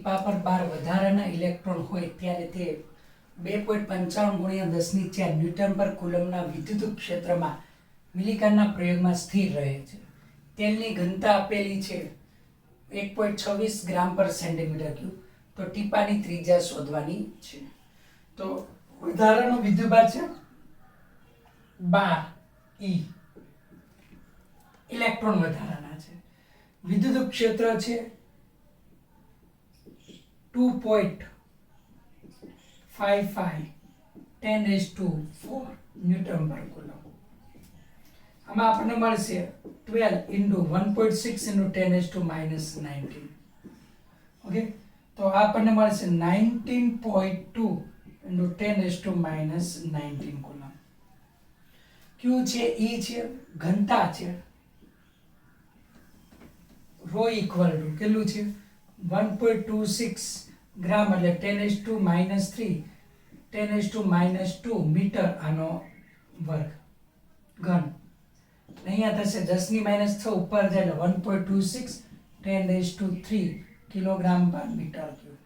ટીપા પર 12 વધારાના ઇલેક્ટ્રોન હોય ત્યારે તે 2.55 × 10⁴ ન્યૂટન પર કુલમના વિદ્યુત ક્ષેત્રમાં મિલિકાનના પ્રયોગમાં સ્થિર રહે છે. તેલની ઘનતા આપેલી છે 1.26 ગ્રામ પર સેન્ટીમીટર ક્યુબ. તો ટીપાની ત્રિજ્યા શોધવાની છે. તો વધારાનો વિદ્યુતભાર છે 12 E. ઇલેક્ટ્રોન વધારાના છે. વિદ્યુત ક્ષેત્ર છે 2.55 10⁴ ન્યૂટન પર કુલમ. આમાં આપણને મળશે 12 × 1.6 × 10⁻⁻19. ઓકે, તો આપણને મળશે 19.2 × 10⁻⁻19 કુલમ. Q છે, E છે, ઘનતા છે, ρ ઇક્વલ ટુ કેટલું છે 1.26 ગ્રામ એટલે 10⁻³ 10⁻² મીટર આનો વર્ગ ઘન. અહીંયા થશે 10⁻6 ઉપર જાય એટલે 1.26 10⁻³ કિલોગ્રામ પર મીટર ક્યુબ.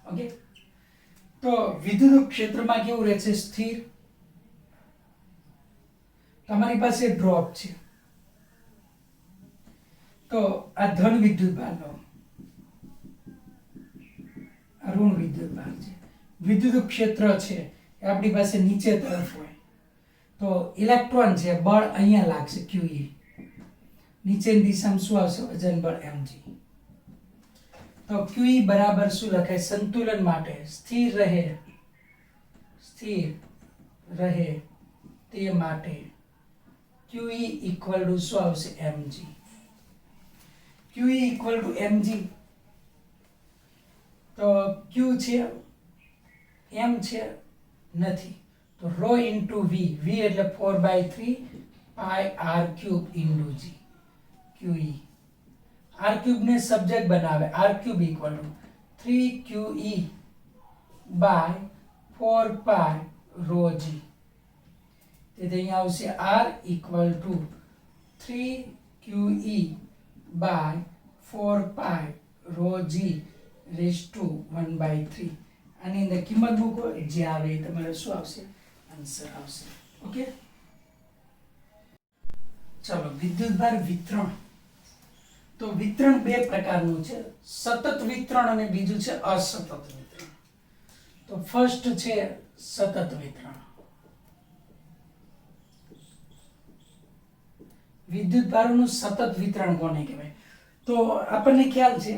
ઓકે, તો વિદ્યુત ક્ષેત્રમાં કેવું રહે છે? સ્થિર. તમારી પાસે ડ્રોપ છે, તો આ ધન વિદ્યુતભાર લો, આ ઋણ વિદ્યુતભાર છે. વિદ્યુત ક્ષેત્ર છે એ આપણી પાસે નીચે તરફ હોય, તો ઇલેક્ટ્રોન છે બળ અહીંયા લાગશે QE. નીચેની દિશામાં શું આવશે? વજન બળ mg. તો QE બરાબર શું લખાય? સંતુલન માટે સ્થિર રહે તે માટે QE ઇક્વલ ટુ શું આવશે? mg. QE equal to mg. તો Q છે m છે નથી, તો ρ × V. V એટલે 4/3 pi r³ × g. QE r³ ને સબ્જેક્ટ બનાવે, r³ equal to 3QE / 4 pi ρg. તેથી અહીંયા આવશે r equal to 3QE / 4 pi ρg raise to 1/3. આની અંદર કિંમત મૂકો, જે આવે એ તમારે શું આવશે? આન્સર આવશે. ઓકે, ચલો વિદ્યુતભાર વિતરણ. તો વિતરણ બે પ્રકારનું છે, સતત વિતરણ અને બીજું છે અસતત વિતરણ. તો ફર્સ્ટ છે સતત વિતરણ. વિદ્યુતભારોનું સતત વિતરણ કોને કહેવાય? તો આપણને ખ્યાલ છે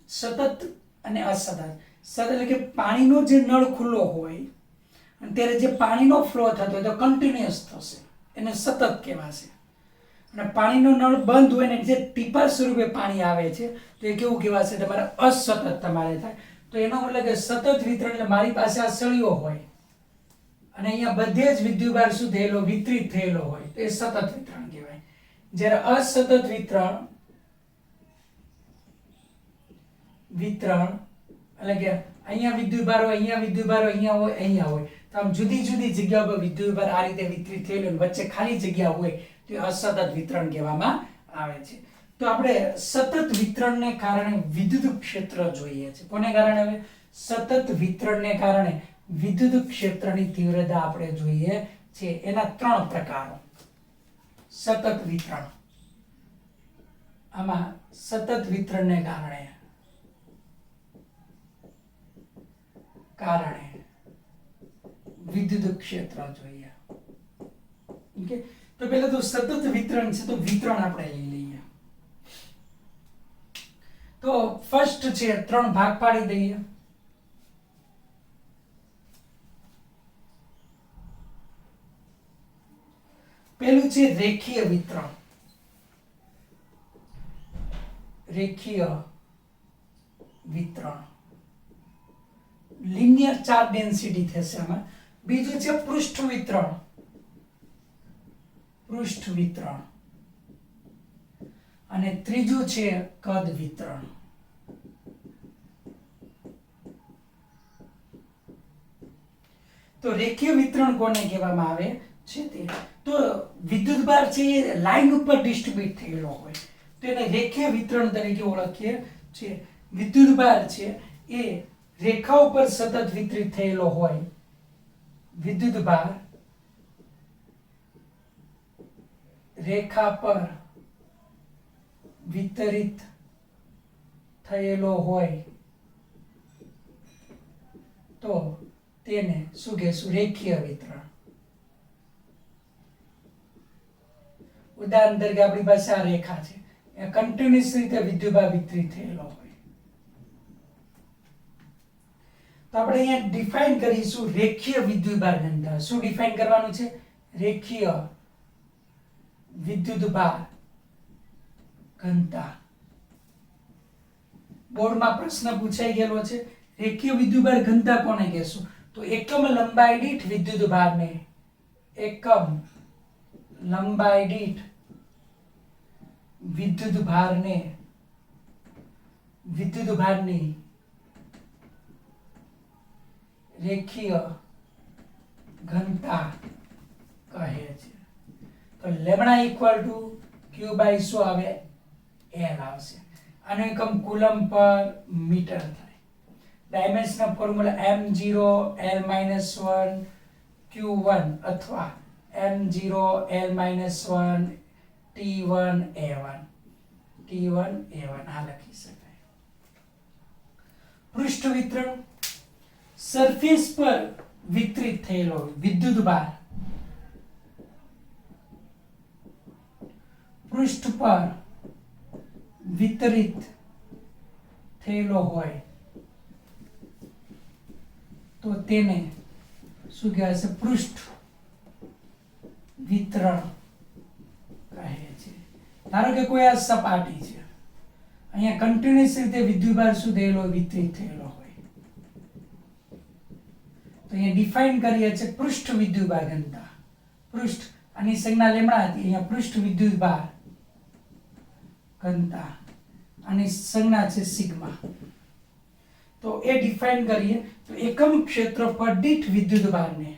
સતત અને અસતત. સતત એટલે કે પાણીનો જે નળ ખુલ્લો હોય અને ત્યારે જે પાણીનો ફ્લો થતો હોય તો કન્ટિન્યુઅસ થશે, એને સતત કહેવાશે. અને પાણીનો નળ બંધ હોય ને જે ટીપા સ્વરૂપે પાણી આવે છે તો એ કેવું કહેવાશે? તમારે અસતત તમારે થાય. તો એનો મતલબ કે સતત વિતરણ એટલે મારી પાસે આ સળિયો હોય અને અહીંયા બધે જ વિદ્યુતભાર શું થયેલો? વિતરિત થયેલો હોય, તો એ સતત વિતરણ કહેવાય. જ્યારે અસતત વિતરણ એટલે કે અહીંયા વિદ્યુતભાર હોય, અહીંયા વિદ્યુતભાર હોય, અહીંયા હોય, અહીંયા હોય, તો આમ જુદી જુદી જગ્યા પર વિદ્યુતભાર આ રીતે વિતરિત થયેલો અને વચ્ચે ખાલી જગ્યા હોય તો એ અસતત વિતરણ કહેવામાં આવે છે. તો આપણે સતત વિતરણને કારણે વિદ્યુત ક્ષેત્ર જોઈએ છે. કોને કારણે? હવે સતત વિતરણને કારણે વિદ્યુત ક્ષેત્રની તીવ્રતા આપણે જોઈએ છે. એના ત્રણ પ્રકારો. સતત વિતરણ, આમાં સતત વિતરણને કારણે વિદ્યુત ક્ષેત્ર જોઈએ. ઓકે, તો પહેલા તો સતત વિતરણ છે, તો વિતરણ આપણે લઈ લઈએ. તો ફર્સ્ટ છે, ત્રણ ભાગ પાડી દઈએ. પહેલું છે રેખીય વિતરણ. રેખીય વિતરણ લિનિયર ચાર્જ ડેન્સિટી થશે આમાં. બીજું છે પૃષ્ઠ વિતરણ. અને ત્રીજું છે કદ વિતરણ. તો રેખીય વિતરણ કોને કહેવામાં આવે છે? તે તો વિદ્યુતભાર છે એ લાઈન ઉપર ડિસ્ટ્રીબ્યુટ થયેલો હોય તો એને રેખીય વિતરણ તરીકે ઓળખીએ છીએ. વિદ્યુતભાર છે એ રેખા ઉપર સતત વિતરિત થયેલો હોય, વિદ્યુતભાર રેખા પર વિતરિત થયેલો હોય તો તેને શું કહેશું? રેખીય વિતરણ. ઉદાહરણ તરીકે આપણી પાસે આ રેખા છે, એ કન્ટિન્યુઅસ રીતે વિદ્યુતભાર વિતરિત થયેલો હોય તો આપણે અહીંયા ડિફાઇન કરીશું રેખીય વિદ્યુતભાર ઘનતા. શું ડિફાઇન કરવાનું છે? રેખીય વિદ્યુતભાર ઘનતા. બોર્ડમાં પ્રશ્ન પૂછાઈ ગયેલો છે, રેખીય વિદ્યુતભાર ઘનતા કોને કહેશું? તો એકમ લંબાઈ દીઠ વિદ્યુતભારને, એકમ લંબાઈ દીઠ વિદ્યુતભારની રેખીય ઘનતા કહે છે. તો lambda equal to Q by શું આવે? એલ આવશે. આનો એકમ કુલમ પર મીટર થાય. Dimensional formula m0 l-1 q1 અથવા m0 l-1 t1 a1 આ લખી શકાય. પૃષ્ઠ વિતરણ, સરફેસ પર વિતરિત થયેલો વિદ્યુતભાર પૃષ્ઠ પર વિતરિત થયેલો હોય તો તેને શું કહેવાય છે? પૃષ્ઠ વિતરણ કહે છે. ધારો કે કોઈ આ સપાટી છે, અહીંયા કન્ટિન્યુઅસ રીતે વિદ્યુતભાર શું થયેલો? વિતરિત થયેલો હોય તો અહીંયા ડિફાઇન કરીએ છે પૃષ્ઠ વિદ્યુતભાર ઘનતા. પૃષ્ઠ આની સંજ્ઞા લેમ્ડા હતી, અહીંયા પૃષ્ઠ વિદ્યુતભાર ઘનતા આની સંજ્ઞા છે સિગ્મા. તો એ ડિફાઇન કરીએ તો એકમ ક્ષેત્રફળ દીઠ વિદ્યુતભારને,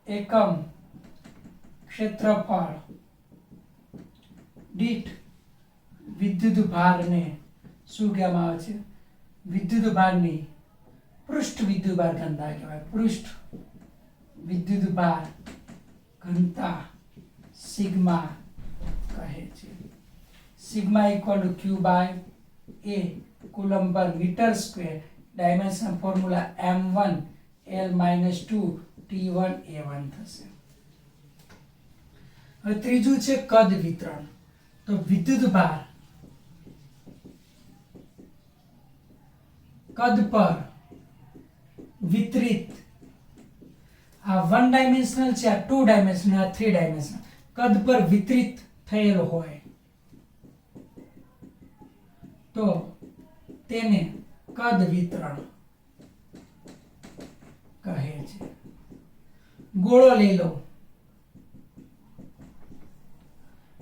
એકમ ક્ષેત્રફળ દીઠ વિદ્યુતભારને શું કહેવામાં આવે છે? વિદ્યુતભારની પૃષ્ઠ વિદ્યુતભાર ઘનતા કહેવાય. પૃષ્ઠ વિદ્યુતભાર ઘનતા સિગ્મા કહે છે. Sigma equal to Q by A coulomb per metre square. Dimension formula m1 l-2 t1 a1 થશે. હવે ત્રીજું છે કદ વિતરણ. તો વિદ્યુતભાર કદ પર વિતરિત, આ 1 ડાયમેન્શનલ છે, આ 2 ડાયમેન્શનલ, આ 3 ડાયમેન્શનલ, કદ પર વિતરિત થયેલ હોય તો તેને કદ વિતરણ કહે છે. ગોળો લઈ લો,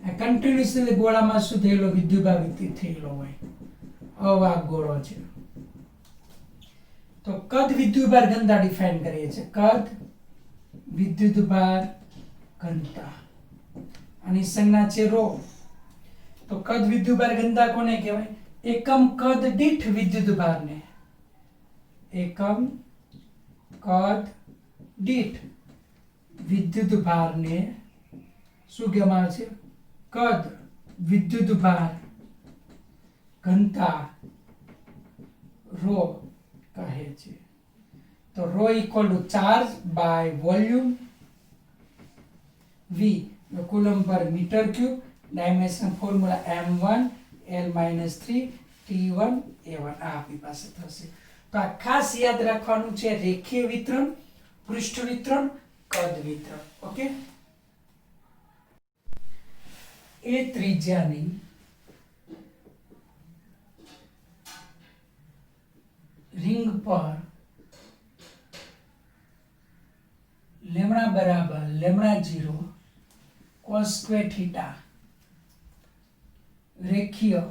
આ કન્ટિન્યુઅસલી ગોળામાં શું થયેલો? વિદ્યુતભાર વિતરિત થયેલો હોય, અવાહક ગોળો છે. તો કદ વિદ્યુતભાર ઘનતા ડિફાઇન કરીએ છીએ. કદ વિદ્યુતભાર ઘનતા આની સંજ્ઞા છે ρ. તો કદ વિદ્યુતભાર ઘનતા કોને કહેવાય? એકમ કદ દીઠ વિદ્યુતભારને, એકમ કદ દીઠ વિદ્યુતભારને શું કહેવામાં આવે છે? કદ વિદ્યુતભાર ઘનતા ρ કહે છે. તો ρ equal to charge by volume, v coulomb per metre cube. Dimension formula m1 l-3 t1 a1 આ આપણી પાસે થશે. તો આ ખાસ યાદ રાખવાનું છે, રેખીય વિતરણ, પૃષ્ઠ વિતરણ, કદ વિતરણ. ઓકે. એ ત્રિજ્યાની રિંગ પર લેમ્ડા બરાબર λ0 cos સ્ક્વેર થીટા રેખીય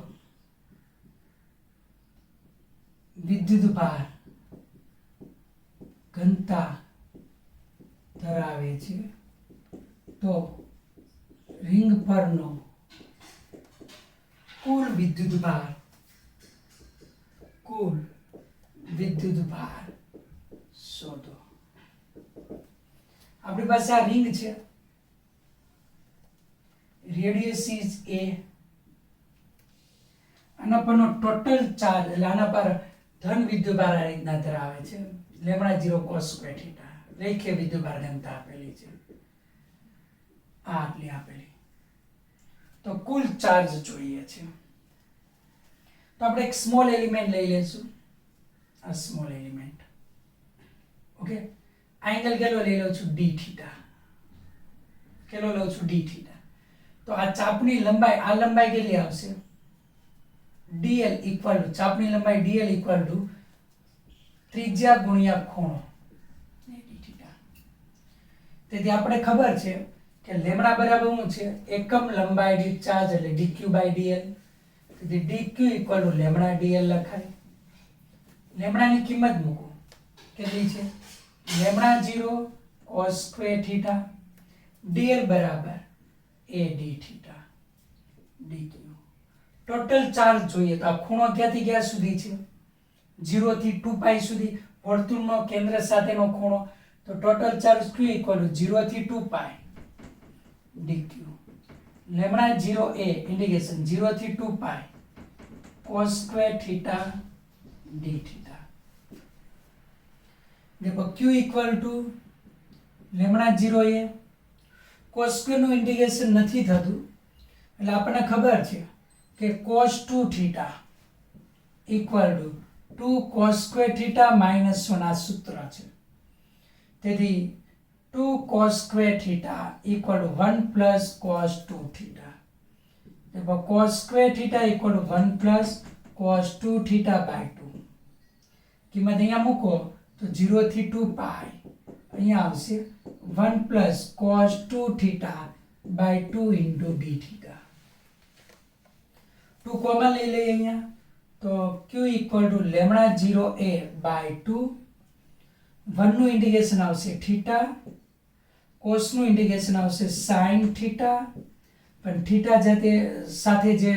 વિદ્યુતભાર ઘનતા ધરાવે છે તો રિંગ પરનો કુલ વિદ્યુતભાર કુલ વિદ્યુત ભાર શોધો. આપણી પાસે આ રિંગ છે, રેડિયસ ઇઝ a, આના પરનો ટોટલ ચાર્જ એટલે આના પર ધન વિદ્યુતભાર આ રીતના ધરાવે છે, લેમડા 0 cos સ્ક્વેર થીટા. રેખીય વિદ્યુતભાર ઘનતા આપેલી છે, આ આટલી આપેલી. તો કુલ ચાર્જ જોઈએ છે. તો આપણે એક સ્મોલ એલિમેન્ટ લઈ લઈશું, આ સ્મોલ એલિમેન્ટ. ઓકે, આ એંગલ કેટલો લઈ લઉં છું, d થીટા. કેટલો લઉં છું, d થીટા. તો આ ચાપની લંબાઈ, આ લંબાઈ કેટલી આવશે, dl ઇક્વલ ટુ, ચાપની લંબાઈ dl ઇક્વલ ટુ ત્રિજ્યા ગુણ્યા ખૂણો d થીટા. તેથી આપણે ખબર છે કે લેમ્ડા બરાબર શું છે, એકમ લંબાઈ દીઠ ચાર્જ એટલે dq બાય dl. તેથી dq equal to lambda dl લખાય. લેમ્ડાની કિંમત મૂકો, કેટલી છે, lambda 0 cos square theta, dl બરાબર a d theta dq. Total charge જોઈએ તો આ ખૂણો ક્યાંથી ક્યાં સુધી છે, 0 થી 2 પાઈ સુધી, વર્તુળનો કેન્દ્ર સાથેનો ખૂણો. તો total charge q equal two 0 થી 2 પાઈ dq. લેમ્ડા 0 a ઇન્ટિગ્રેશન 0 થી 2 pi cos square theta d theta. देखो q equal to lambda 0 a, cos square નું ઇન્ટિગ્રેશન નથી થતું એટલે આપણને ખબર છે કે cos 2 theta equal two 2 cos square theta minus 1 આ સૂત્ર છે. તેથી 2 cos square theta equal to 1 plus cos 2 theta. देखो cos square theta equal to 1 plus cos 2 theta by 2. કિંમત અહીંયા મૂકો તો 0 થી 2 પાઈ અહીંયા આવશે 1 plus cos 2 theta by 2 into d theta. 2 common લઈ લઈએ અહીંયા તો q equal to lambda 0 a બાય 2. 1 નું ઇન્ટિગ્રેશન આવશે થીટા, cos નું ઇન્ટિગ્રેશન આવશે sin થીટા, પણ થીટા સાથે જે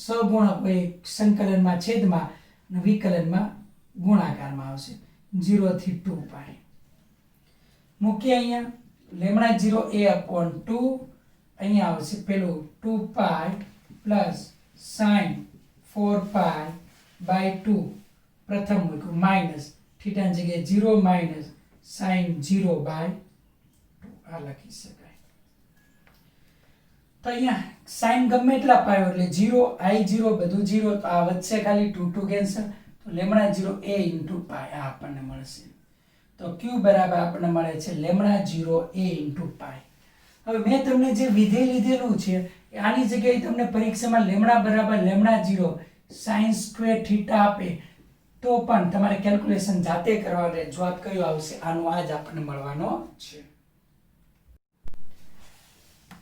સહગુણક હોય સંકલનમાં છેદમાં અને વિકલનમાં ગુણાકારમાં આવશે 0 થી 2 પાઈ. મૂકીએ અહીંયા લેમ્ડા 0 a અપોન 2, અહીંયા આવશે પેલું 2 pi plus sin 4 pi by 2, પ્રથમ મૂક્યું માઇનસ થીટાની જગ્યાએ 0 માઇનસ sin 0 બાય 2 આ લખી શકાય. તો અહીંયા sin ગમે એટલા પાયો એટલે 0 i0 બધું 0, તો આ વચ્ચે ખાલી 2 કેન્સલ, તો લેમ્ડા 0 a ઇન્ટુ પાઈ આ આપણને મળશે. તો q બરાબર આપણને મળે છે લેમ્ડા 0 a ઇન્ટુ પાઈ. હવે મેં તમને જે વિધેય લીધેલું છે આની જગ્યાએ તમને પરીક્ષામાં લેમ્ડા બરાબર લેમ્ડા 0 sin સ્ક્વેર થીટા આપે તો પણ તમારે કેલ્ક્યુલેશન જાતે કરવાનું, રજૂઆત કયો આવશે આનો આ જ આપણને મળવાનો છે.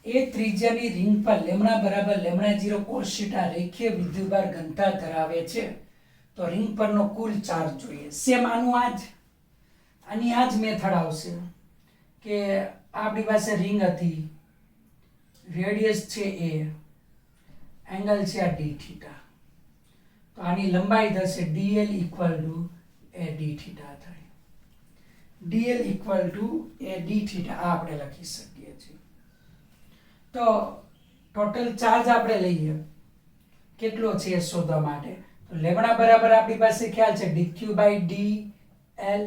એ ત્રિજ્યાની રિંગ પર લેમ્ડા બરાબર લેમ્ડા 0 cos થીટા રેખીય વિદ્યુતભાર ઘનતા ધરાવે છે. તો રિંગ પરનો કુલ ચાર્જ જોઈએ. સેમ આનું આની આ જ મેથડ આવશે કે આપણી પાસે રિંગ હતી, રેડિયસ છે a, એંગલ છે આ d થીટા. તો આની લંબાઈ થશે dl equal to a d theta થાય. dl equal to a d theta આ આપણે લખી શકીએ છીએ. તો ટોટલ ચાર્જ આપણે લઈએ કેટલો છે એ શોધવા માટે. તો લેમ્ડા બરાબર આપણી પાસે ખ્યાલ છે dq બાય dl,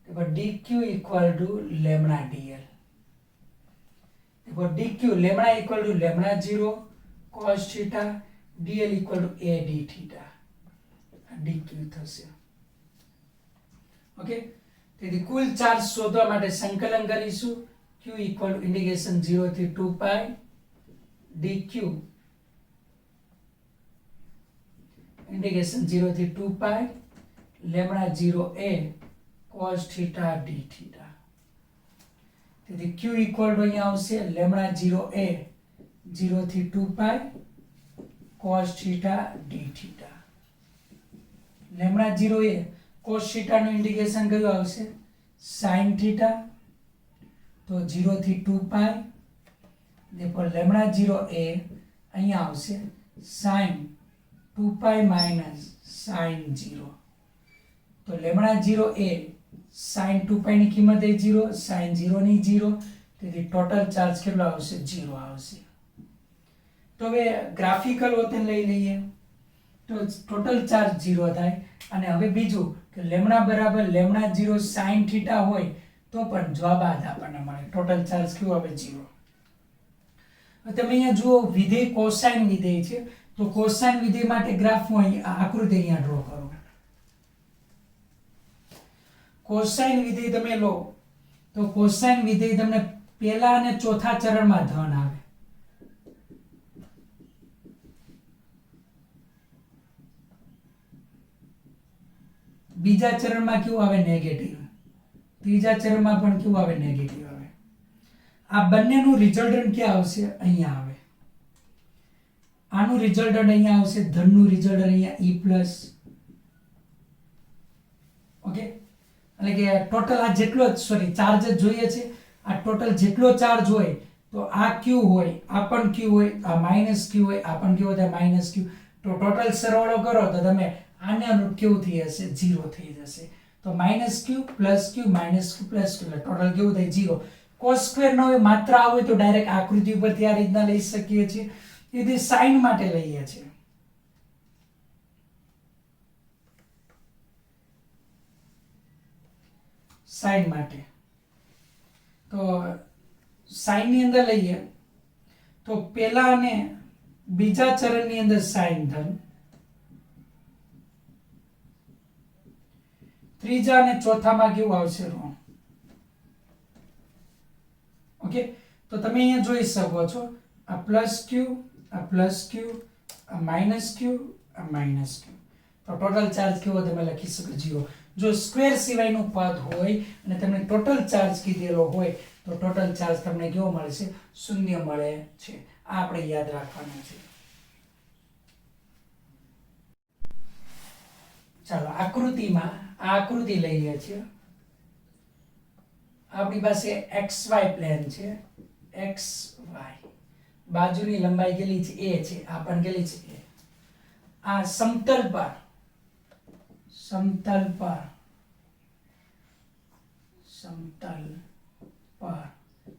તો dq equal to lambda dl. dq lambda equal to lambda 0 cos theta, dl equal to a d theta, dq થશે. ઓકે, તેથી કુલ ચાર્જ શોધવા માટે સંકલન કરીશું. q ઇક્વલ ટુ ઇન્ટિગ્રેશન 0 થી 2 પાઈ dq ઇન્ટિગ્રેશન 0 થી 2 pi lambda 0 a cos theta d theta. તેથી q equal to અહીંયા આવશે લેમ્ડા 0 a 0 થી 2 pi cos theta d theta. Lambda 0 a cos theta નું ઇન્ટિગ્રેશન કયું આવશે sin થીટા, તો 0 થી 2 પાઈ. દેખો લેમ્ડા 0 a અહીંયા આવશે sin 2 પાઈ માઇનસ sin 0. તો લેમડા 0 એ sin 2π ની કિંમત એ 0, sin 0 ની 0, તેથી ટોટલ ચાર્જ કેટલો આવશે? 0 આવશે. તો હવે ગ્રાફિકલ વતન લઈ લઈએ તો ટોટલ ચાર્જ 0 થાય. અને હવે બીજું કે લેમડા બરાબર લેમડા 0 sin θ હોય તો પણ જવાબ આ જ આપણને મળે. ટોટલ ચાર્જ કેવો આવે? 0. તમે અહીંયા જુઓ વિધેય કોસાઇન વિધેય છે, તો કોસાઇન વિધેય માટે ગ્રાફ હું અહીં આકૃતિ અહીંયા ડ્રો કરું. કોસાઇન વિધેય તમે લો તો કોસાઇન વિધેય તમને પહેલા અને ચોથા ચરણમાં ધન આવે. બીજા ચરણમાં કેવું આવે? નેગેટિવ. ત્રીજા ચરણમાં પણ કેવું આવે? નેગેટિવ આવે. આ બંનેનું રિઝલ્ટન્ટ ક્યાં આવશે? અહીંયા આવે. આનું રિઝલ્ટન્ટ અહીંયા આવશે, ધનનું રિઝલ્ટન્ટ અહીંયા E+. ઓકે, એટલે કે ટોટલ આ જેટલો ચાર્જ જ જોઈએ છે. આ ટોટલ જેટલો ચાર્જ હોય તો આ Q હોય, આ પણ Q હોય, આ માઇનસ Q હોય, આ પણ કેવો થાય? Minus Q. તો ટોટલ સરવાળો કરો તો તમે આને અનુરૂપ કેવું થઈ જશે? 0 થઈ જશે. તો -q + q -q + q એટલે ટોટલ કેવું થાય? 0. cos² નો માત્ર આવે તો ડાયરેક્ટ આકૃતિ ઉપરથી આ રીતના લઈ શકીએ છીએ. તેથી sin માટે લઈએ છીએ. sin માટે તો sin ની અંદર લઈએ તો પહેલા અને બીજા ચરણની અંદર sin ધન, ત્રીજા અને ચોથામાં કેવું આવશે? ઋણ. ઓકે, તો તમે અહીંયા જોઈ શકો છો આ +q, આ +q, આ -q, આ -q. તો ટોટલ ચાર્જ કેવો તમે લખી શકો? 0. જો સ્ક્વેર સિવાયનું પદ હોય અને તમને ટોટલ ચાર્જ કીધેલો હોય તો ટોટલ ચાર્જ તમને કેવો મળે છે? 0 મળે છે. આ આપણે યાદ રાખવાનું છે. ચાલો આકૃતિમાં આ આકૃતિ લઈએ છીએ. આપણી પાસે XY પ્લેન છે. XY બાજુની લંબાઈ કેટલી છે? A છે. આ પણ કેટલી છે? A. આ સમતલ પર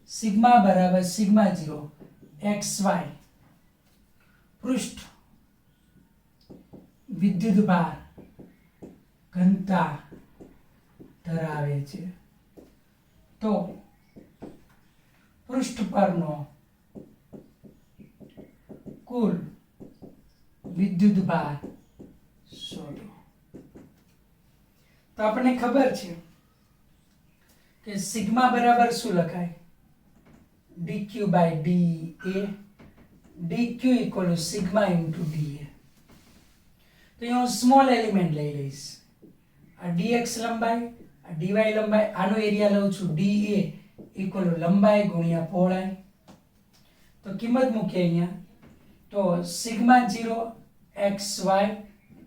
સિગ્મા બરાબર સિગ્મા 0 XY પૃષ્ઠ વિદ્યુત ભાર ઘનતા ધરાવે છે. તો પૃષ્ઠ પરનો કુલ વિદ્યુત ભાર શોધો. તો આપણને ખબર છે કે સિગ્મા બરાબર શું લખાય? dq/dA. dq = sigma * dA. તો હું સ્મોલ એલિમેન્ટ લઈ લઈશ. આ dx લંબાઈ, આ dy લંબાઈ, આનો એરિયા લઉં છું dA = લંબાઈ ગુણ્યા પહોળાઈ. તો કિંમત મૂકીએ અહીંયા તો sigma 0 xy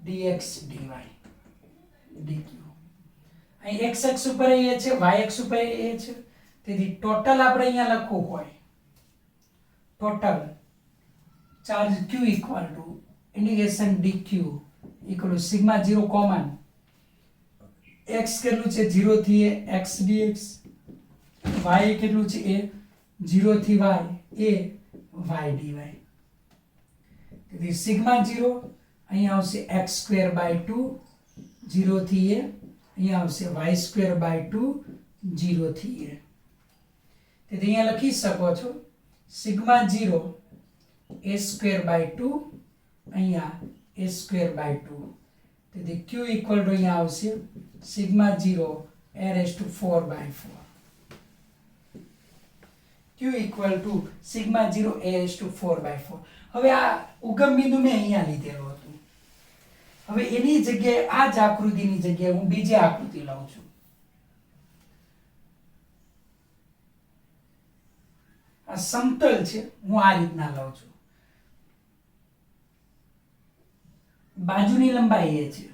dx dy dq. અહીં x અક્ષ ઉપર એ છે, y અક્ષ ઉપર એ છે. તેથી ટોટલ આપણે અહીંયા લખવું હોય total charge q = dq = sigma 0 common x કેટલું છે? 0 થી a x dx, y કેટલું છે? a 0 થી y a y dy. તેથી સિગ્મા 0 અહીંયા આવશે x²/2 0 થી a, અહીંયા આવશે y²/2 0 થી a. તેથી અહીંયા લખી શકો છો સિગ્મા 0 a²/2 અહીંયા a²/2. તેથી q = અહીંયા આવશે sigma 0 a⁴/4. q = sigma 0 a⁴/4. હવે આ ઉગમ બિંદુ મેં અહીંયા લીધેલો હતો. હવે એની જગ્યાએ આ જ આકૃતિની જગ્યાએ હું બીજી આકૃતિ લઉં છું. આ સમતલ છે, હું આ રીતના લઉં છું. બાજુની લંબાઈ એ છે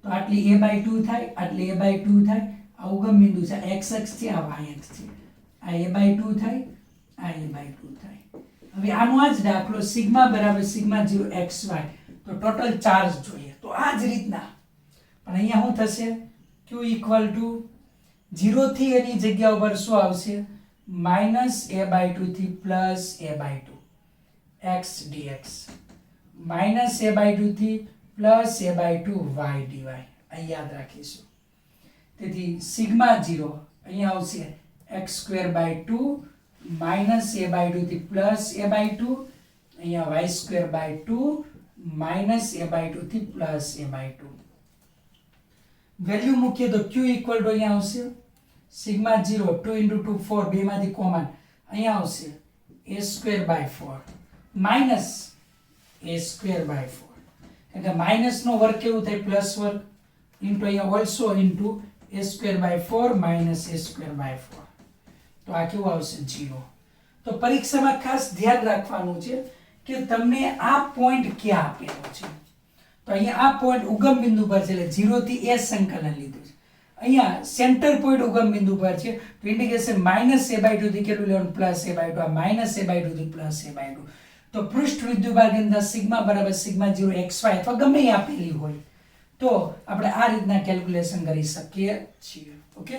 તો આટલી a/2 થાય, આટલી a/2 થાય. આ ઉગમ બિંદુ છે, x અક્ષ છે, આ y અક્ષ છે. આ a/2 થાય, આ a/2 થાય. હવે આનો આ જ દાખલો સિગ્મા બરાબર સિગ્મા 0 xy. તો ટોટલ ચાર્જ જોઈએ તો આ જ રીતના પણ અહીંયા શું થશે q ઇક્વલ ટુ 0 થી એની જગ્યા ઉપર શું આવશે -a/2 થી +a/2 x dx -a/2 થી +a/2 y dy આ યાદ રાખીશું. તેથી સિગ્મા 0 અહીંયા આવશે x²/2 -a/2 થી +a/2 અહીંયા y²/2 -a/2 થી +a/2 વેલ્યુ મૂકીએ તો q ઇક્વલ ટુ અહીંયા આવશે સિગ્મા 0 2 * 2 4 બે માંથી કોમન અહીંયા આવશે a²/4 માઈનસ a²/4 કારણ કે માઈનસ નો વર્ગ કેવું થાય પ્લસ વર્ગ ઇન્ટુ અહીંયા ઓલસો ઇન્ટુ a²/4 a²/4 તો આ કેવું આવશે 0. તો પરીક્ષામાં ખાસ ધ્યાન રાખવાનું છે કે તમને આ પોઈન્ટ ક્યાં આપેલો છે. તો અહીંયા આ પોઈન્ટ ઉગમ બિંદુ પર છે એટલે 0 થી a સંકલન લીધું છે. અહીંયા સેન્ટર પોઈન્ટ ઉગમ બિંદુ પર છે તો ઇન્ડિકેશન -a/2 થી કેટલું લેવાનું +a/2 આ -a/2 થી +a/2 તો પૃષ્ઠ વિદ્યુતભાર કેન્દ્ર સિગ્મા બરાબર સિગ્મા 0 xy અથવા ગમે એ આપેલી હોય તો આપણે આ રીતના કેલ્ક્યુલેશન કરી શકીએ છીએ. ઓકે.